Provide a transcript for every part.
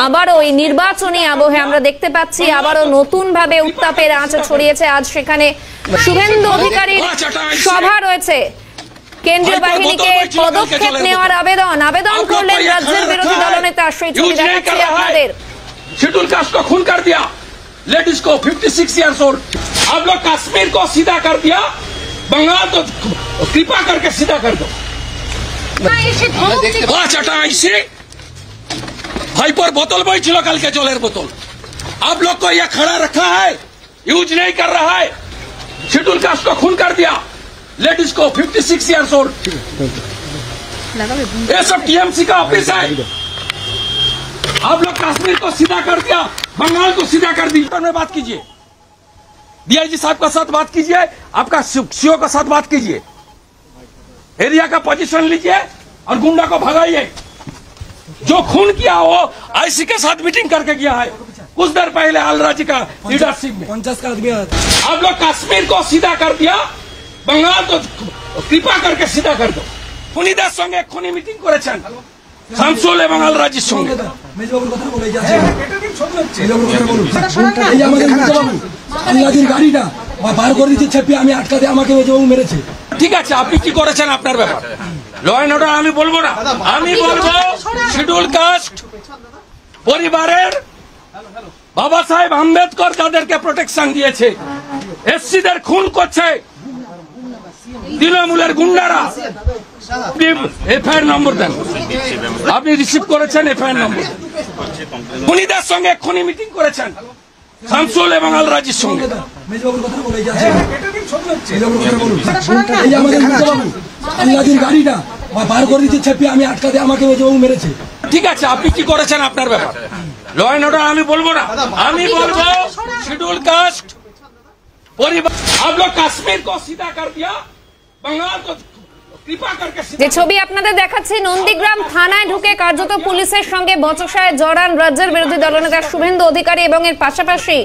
আবারও এই নির্বাচনী আবহে আমরা দেখতে পাচ্ছি আবারও নতুন ভাবে উত্তাপের আঁচ ছড়িয়েছে। আজ সেখানে শুভেন্দু অধিকারীর সভা রয়েছে। কেন্দ্রীয় বাহিনীকে পদক্ষেপ নেওয়ার আবেদন করলেন রাজ্যের বিরোধী দলনেতা। সেই ছবি দেখাচ্ছি আপনাদের। शेड्यूल कास्ट को खून कर दिया, लेडीज को 56 ईयर्स ओल्ड। आप लोग कश्मीर को सीधा कर दिया, बंगाल तो कृपा करके सीधा कर दो। भाई पर बोतल बही छिलो कल के जलेर बोतल, आप लोग को यह खड़ा रखा है, यूज नहीं कर रहा है। शेड्यूल कास्ट को खून कर दिया, लेडीज को 56 ईयर्स ओल्ड। ये सब टीएमसी का ऑफिस है। आप लोग कश्मीर को सीधा कर दिया, बंगाल को सीधा कर दी। में बात कीजिए, डीआईजी साहब का साथ बात कीजिए, आपका सीओ का साथ बात कीजिए, एरिया का पोजीशन लीजिए और गुंडा को भगाइए। जो खून किया वो आईसी के साथ मीटिंग करके किया है कुछ देर पहले आलराजी का लीडरशिप में। 50 का आदमी आप लोग कश्मीर को सीधा कर दिया, बंगाल तो कृपा करके सीधा कर दो। खुनीदार संगे खुनी मीटिंग করেছেন শামসুল এবং আলরাজির সঙ্গে। আল্লাহর গাড়িটা বার করে দিতে ছাপিয়ে আমি আটকাতে আমাকে মেরেছে। ঠিক আছে, আপনি কি করেছেন আপনার ব্যাপার। ল এন্ড অর্ডার আমি বলবো না, আমি বলবো শিডিউল কাস্ট পরিবারের বাবা সাহেব আম্বেদকর যাদেরকে প্রোটেকশন দিয়েছে, এসসিদের খুন করছে তৃণমূলের গুন্ডারা। এফআইআর নম্বর দেন, আপনি রিসিভ করেছেন এফআইআর নম্বর। খুনিদের সঙ্গে খুনি মিটিং করেছেন শামসুল এবং আলরাজির সঙ্গে। আল্লাহর গাড়িটা বার করে দিতে ছাপিয়ে আমি আটকাতে আমাকে মেরেছে। ঠিক আছে, আপনি কি করেছেন আপনার ব্যাপার। ল এন্ড অর্ডার আমি বলবো না, আমি বলবো শিডিউল কাস্ট পরিবার। आप लोग कश्मीर को सीधा कर दिया, बंगाल को कृपा करके। যে ছবি আপনাদের দেখাচ্ছি, নন্দীগ্রাম থানায় ঢুকে কার্যত পুলিশের সঙ্গে বচসায় জড়ান রাজ্যের বিরোধী দলনেতা শুভেন্দু অধিকারী এবং এর পাশাপাশি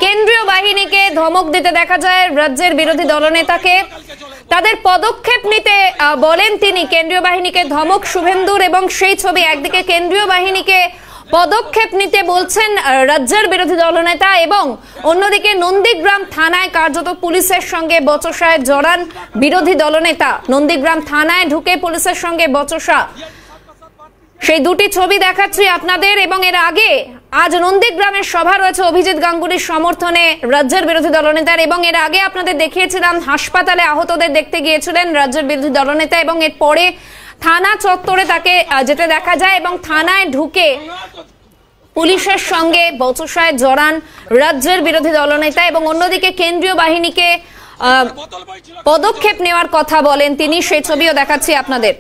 কেন্দ্রীয় বাহিনীকে ধমক দিতে দেখা যায় রাজ্যের বিরোধী দলনেতাকে। তাদের পদক্ষেপ নিতে বলেন তিনি, কেন্দ্রীয় বাহিনীকে ধমক শুভেন্দুর। এবং সেই ছবি, একদিকে কেন্দ্রীয় বাহিনীকে পদক্ষেপ নিতে বলছেন রাজ্যের বিরোধী দলনেতা এবং অন্যদিকে নন্দীগ্রাম থানায় কার্যত পুলিশের সঙ্গে বচসায় জড়ান বিরোধী দলনেতা। নন্দীগ্রাম থানায় ঢুকে পুলিশের সঙ্গে বচসা, সেই দুটি ছবি দেখাচ্ছি আপনাদের। এবং এর আগে আজ নন্দীগ্রামের সভা রয়েছে অভিজিৎ গাঙ্গুলির সমর্থনে রাজ্যের বিরোধী দলনেতার। এবং এর আগে আপনাদের দেখিয়েছিলাম হাসপাতালে আহতদের দেখতে গিয়েছিলেন রাজ্যের বিরোধী দলনেতা এবং এরপরে থানা চত্বরে তাকে যেতে দেখা যায় এবং থানায় ঢুকে পুলিশের সঙ্গে বচসায় জড়ান রাজ্যের বিরোধী দলনেতা। এবং অন্যদিকে কেন্দ্রীয় বাহিনীকে পদক্ষেপ নেওয়ার কথা বলেন তিনি, সেই ছবিও দেখাচ্ছি আপনাদের।